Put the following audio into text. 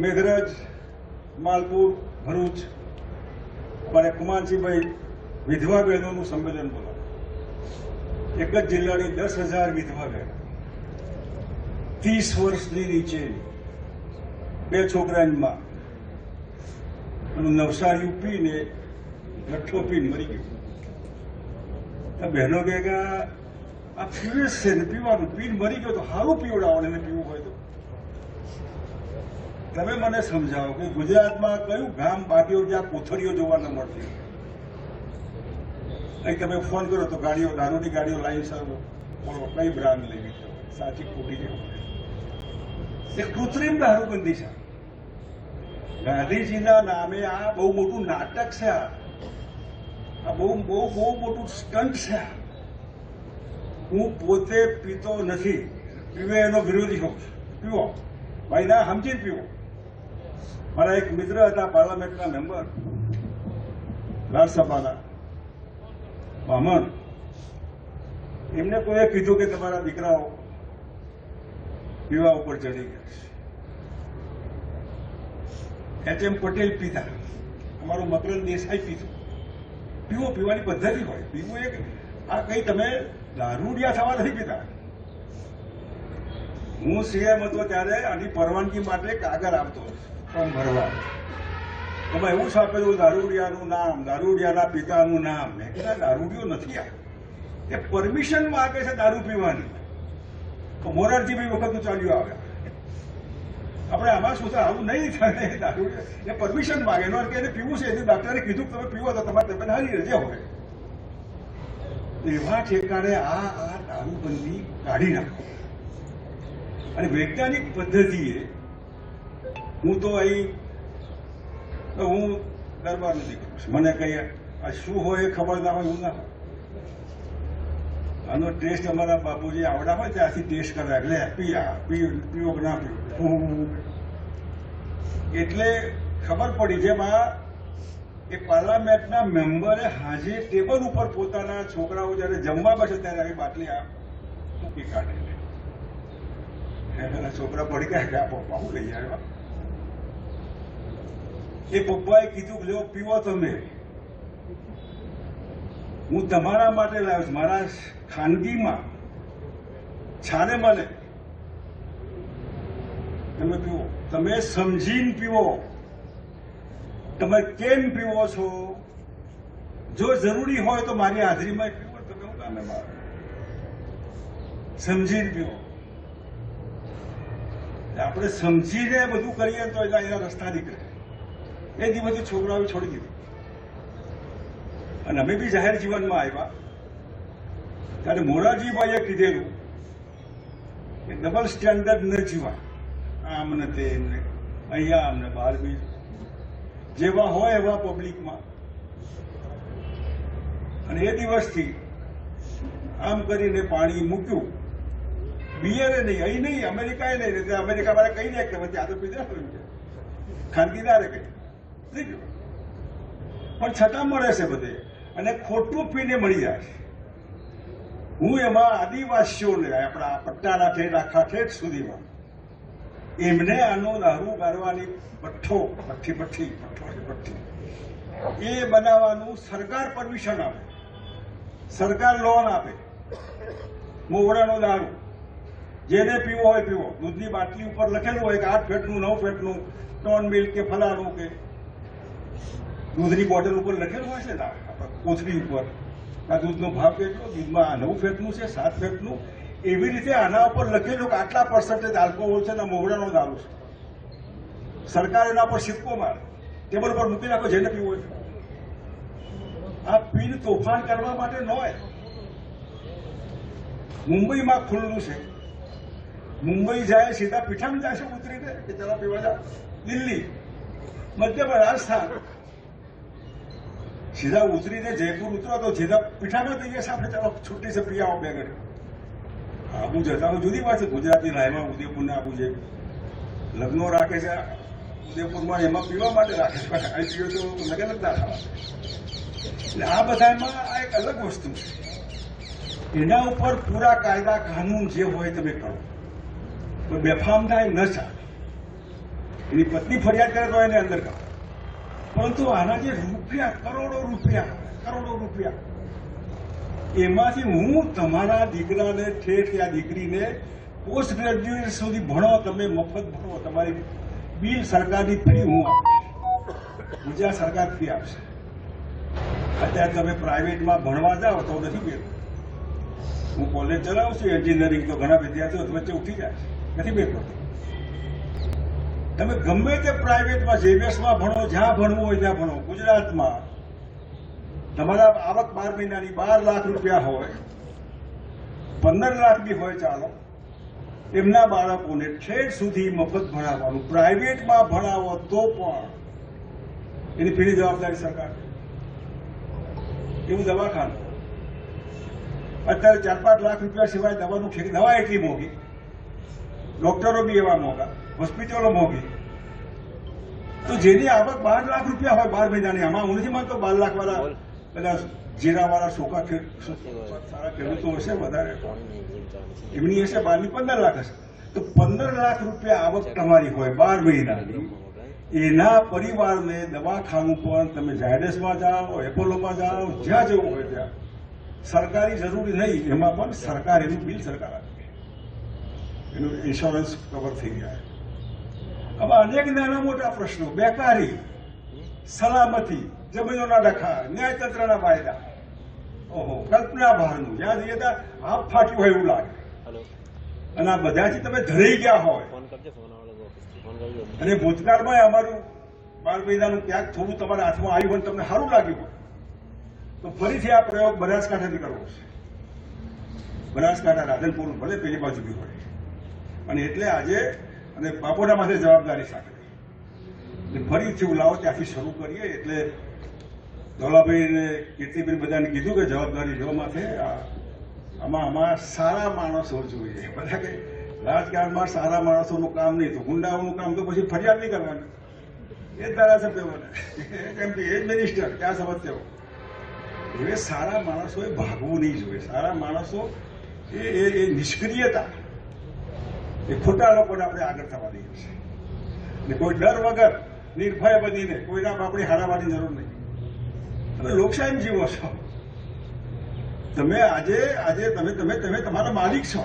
મેઘરજ, માલપુર, ભરૂચ અને કુમારજીભાઈ વિધવા બહેનોનું સંમેલન બોલાવ્યું. એક જ જિલ્લાની 10,000 વિધવા બહેનો, 30 વર્ષની નીચેની, 2 છોકરાની માં, અને નવસારી પીને લઠ્ઠો પીને મરી ગયું. બહેનો કહે કે આ પીવે છે ને, પીવાનું પીને મરી ગયો તો સારું પીવડાવો ને પીવું હોય તો. તમે મને સમજાવો કે ગુજરાતમાં કયું ગામ બાકીઓ જ્યાં કોથળીઓ જોવા ન મળતી? અહીં તમે ફોન કરો તો ગાડીઓ, દારૂની ગાડીઓ લાઈનસર બોલો કઈ બ્રાન્ડ લેવી છે, સાચી ખોટી જેવું. એ કૃત્રિમ દારૂબંધી છે. ગાંધીજીના નામે આ બહુ મોટું નાટક છે. આ બહુ મોટું સ્ટન્ટ છે. હું પોતે પીતો નથી, પીવે એનો વિરોધી હોઉં છું. પીવો ભાઈ, ના સમજીને પીવો. મારા એક મિત્ર હતા, પાર્લામેન્ટના મેમ્બર, રાજ્યસભાના બામણ. એમને કોઈએ કીધું કે તમારા દીકરાઓ પીવા ઉપર ચડી ગયા છે. HM પટેલ પીતા, અમારું મકરંદ દેસાઈ પીતું. પીવો, પીવાની પદ્ધતિ હોય. પીવું એક આ કઈ તમે દારૂડિયા થવા નથી પીતા. હું CM હતો ત્યારે આની પરવાનગી માટે કાગળ આપતો ફોર્મ ભરવા. એમાં એવું છાપેલું દારૂડિયાનું નામ, દારૂડિયાના પિતાનું નામ. મેં કીધું દારૂડિયો નથી આ, એ પરમિશન માગે છે દારૂ પીવાની. તો મોરારજીભાઈ વખત ચાલ્યું આવ્યા. આપણે આમાં શું થાય, આવું નહીં થાય. દારૂ એ પરમિશન માગે, એનો અર્થ એને પીવું છે. ડોક્ટરે કીધું તમે પીવો તો તમારે તબિયત સારી રજા હોય. એવા ઠેકાણે આ દારૂબંધી કાઢી નાખો. અને વૈજ્ઞાનિક પદ્ધતિએ, હું તો અહીં હું દરબારનો દીકરો છું, મને કહીએ આ શું હોય એ ખબર ના હોય, એવું ના હોય. આનો ટેસ્ટ અમારા બાપુજી આવડા હોય ત્યાંથી ટેસ્ટ કરવા, એટલે પીવો કે ના પીવો. એટલે ખબર પડી. જેમ આ એ પાર્લામેન્ટના મેમ્બરે હાજે ટેબલ ઉપર પોતાના છોકરાઓ જયારે જમવા બેસે ત્યારે આવી બાટલી આ મૂકી કાઢે. છોકરા પડી ગયા કે આ પપ્પા હું લઈ આવ્યા. એ પપ્પાએ કીધું લ્યો પીવો તમે, હું તમારા માટે લાવ્યો છું. મારા ખાનગીમાં છાને મને તમે પીવો, તમે સમજીને પીવો, તમે કેમ પીવો છો. જો જરૂરી હોય તો મારી હાજરીમાં પીવો, તમે હું કામે મારો. સમજીને પીવો. આપણે સમજીને બધું કરીએ તો એના રસ્તા નીકળે. એ દિવસથી છોકરાઓ છોડી દીધું. અને અમે બી જાહેર જીવનમાં આવ્યા ત્યારે મોરારજીભાઈએ કીધેલું કે ડબલ સ્ટેન્ડર્ડ ન જીવા. આમ ને તેમ ને અહીંયા અમને બહાર બી જેવા હોય એવા પબ્લિકમાં. અને એ દિવસથી આમ કરીને પાણી મૂક્યું. બિયરે નહીં, અહીં નહીં, અમેરિકાએ નહીં. અમેરિકા મારે કહી દે કે આ તો પીધા થયું છે, ખાનગીદારે કહી દીધું. પણ છતાં મળે છે બધે, અને ખોટું પીને મળી જાય છે. હું એમાં આદિવાસીઓને, આપણા પટ્ટાના ઠેઠ આખા ઠેઠ સુધીમાં એમને આનો દારૂ ગાળવાની ભઠ્ઠી એ બનાવવાનું સરકાર પરમિશન આપે, સરકાર લોન આપે. મોવડાનો દારૂ જેને પીવો હોય પીવો. દૂધની બાટલી ઉપર લખેલું હોય કે 8 ફેટનું 9 ફેટનું ટોન મિલ્ક કે ફલાણું, કે દૂધની બોટલ ઉપર લખેલું હોય છે ને કોથળી ઉપર આ દૂધનો ભાવ કેટલો, દૂધમાં 9 ફેટનું છે 7 ફેટનું. એવી રીતે આના ઉપર લખેલું કે આટલા % આલ્કોહોલ છે ને મોવડાનો દારૂ છે. સરકાર એના પર સિક્કો મારે, ટેબલ પર મૂકી નાખો જેને પીવો હોય. આ પીન તોફાન કરવા માટે ન હોય. મુંબઈમાં ખુલ્લું છે, મુંબઈ જાય સીધા પીઠામાં જાય છે ઉતરીને કે ચાલો પીવા જા. દિલ્હી, મધ્યમાં રાજસ્થાન, સીધા ઉતરીને જયપુર ઉતરો તો સીધા પીઠામાં જઈએ આપણે ચાલો છૂટી છે પી આવો બે ઘડી. આબુ જતા હોય જુદી વાત છે. ગુજરાતની રાયમાં ઉદયપુરને આબુ જે લગ્નો રાખે છે ઉદયપુરમાં, એમાં પીવા માટે રાખે છે. અહીં પીવો તો લગ્ન જ ના થવા. એટલે આ બધામાં આ એક અલગ વસ્તુ છે. એના ઉપર પૂરા કાયદા કાનૂન જે હોય તમે કરો, તો બેફામ થાય ન ચાલે. એની પત્ની ફરિયાદ કરે તો એને અંદર કરો, પરંતુ આના જે રૂપિયા, કરોડો રૂપિયા, એમાંથી હું તમારા દીકરાને ઠેઠ આ દીકરીને પોસ્ટ ગ્રેજ્યુએટ સુધી ભણો, તમે મફત ભણો, તમારી બિલ સરકારની ફી હું આપીશ, ગુજરાત સરકાર ફી આપશે. અત્યારે તમે પ્રાઇવેટમાં ભણવા જાઓ તો નથી બેઠો. હું કોલેજ ચલાવું છું એન્જિનિયરિંગ, તો ઘણા વિદ્યાર્થીઓ વચ્ચે ઉઠી જાય નથી બેઠો. તમે ગમે તે પ્રાઇવેટમાં જેવીએસમાં ભણો, જ્યાં ભણવું હોય ત્યાં ભણો, ગુજરાતમાં તમારા આવક 12 મહિનાની 12 લાખ રૂપિયા હોય, 15 લાખ બી હોય, ચાલો, એમના બાળકોને ઠેઠ સુધી મફત ભણાવવાનું. પ્રાઇવેટમાં ભણાવો તો પણ એની ફીની જવાબદારી સરકાર. એવું દવાખાનું અત્યારે 4-5 લાખ રૂપિયા સિવાય દવાનું દવા એટલી મોંઘી, ડોક્ટરો બી એવા મોંઘા, હોસ્પિટલો મોંઘી. તો જેની આવક 12 લાખ રૂપિયા હોય 12 મહિનાની, આમાં હું નથી માનતો 12 લાખ વાળા બધા જીરાવાળા સારા ખેડૂતો હશે, વધારે એમની હશે 12 ની 15 લાખ હશે, તો 15 લાખ રૂપિયા આવક તમારી હોય 12 મહિનાની, એના પરિવારને દવાખાનું પણ તમે ઝાયડસમાં જાઓ, એપોલોમાં જાઓ, જ્યાં જવું હોય ત્યાં સરકારી જરૂરી નહીં, એમાં પણ સરકાર એનું બિલ સરકાર આપે, એનું ઇન્સ્યોરન્સ કવર થઈ જાય. હવે અનેક નાના મોટા પ્રશ્નો, બેકારી, સલામતી, જમીનોના ડખા, ન્યાયતંત્રના વાયદા, ઓહો, કલ્પના બહારનું, જ્યાં જઈએ ત્યાં આપ ફાટ્યું હોય એવું લાગે. અને આ બધાથી તમે ધરાઈ ગયા હોય. અને ભૂતકાળમાં અમારું 12 મહિનાનું ક્યાંક થોડું તમારા હાથમાં આવ્યું હોય, તમને સારું લાગ્યું હોય, તો ફરીથી આ પ્રયોગ બનાસકાંઠાથી કરવો છે. બનાસકાંઠા, રાધનપુર, ભલે પેલી બાજુ બી હોય. અને એટલે આજે અને બાપોના માથે જવાબદારી સાથે ફરીથી લાવો, ત્યાંથી શરૂ કરીએ. એટલે ધોલાભાઈ ને કીર્તિભાઈ બધાને કીધું કે જવાબદારી જો માથે, આમાં સારા માણસો જોઈએ. બધા કે રાજકારણમાં સારા માણસોનું કામ નહીં, તો ગુંડાઓનું કામ તો પછી ફરિયાદ નહીં કરવાની, એ જ ધારાસભ્યોને, કેમ કે એ જ મિનિસ્ટર, ક્યાં સમજ્યો. હવે સારા માણસોએ ભાગવું નહીં જોઈએ. સારા માણસો એ નિષ્ક્રિયતા, એ ખોટા લોકોને આપણે આગળ થવા દઈએ છીએ. ને કોઈ ડર વગર નિર્ભય બનીને કોઈના બાપડી હારાવાની જરૂર નહીં. તમે લોકશાહી જીવો છો. તમે આજે તમે તમારા માલિક છો.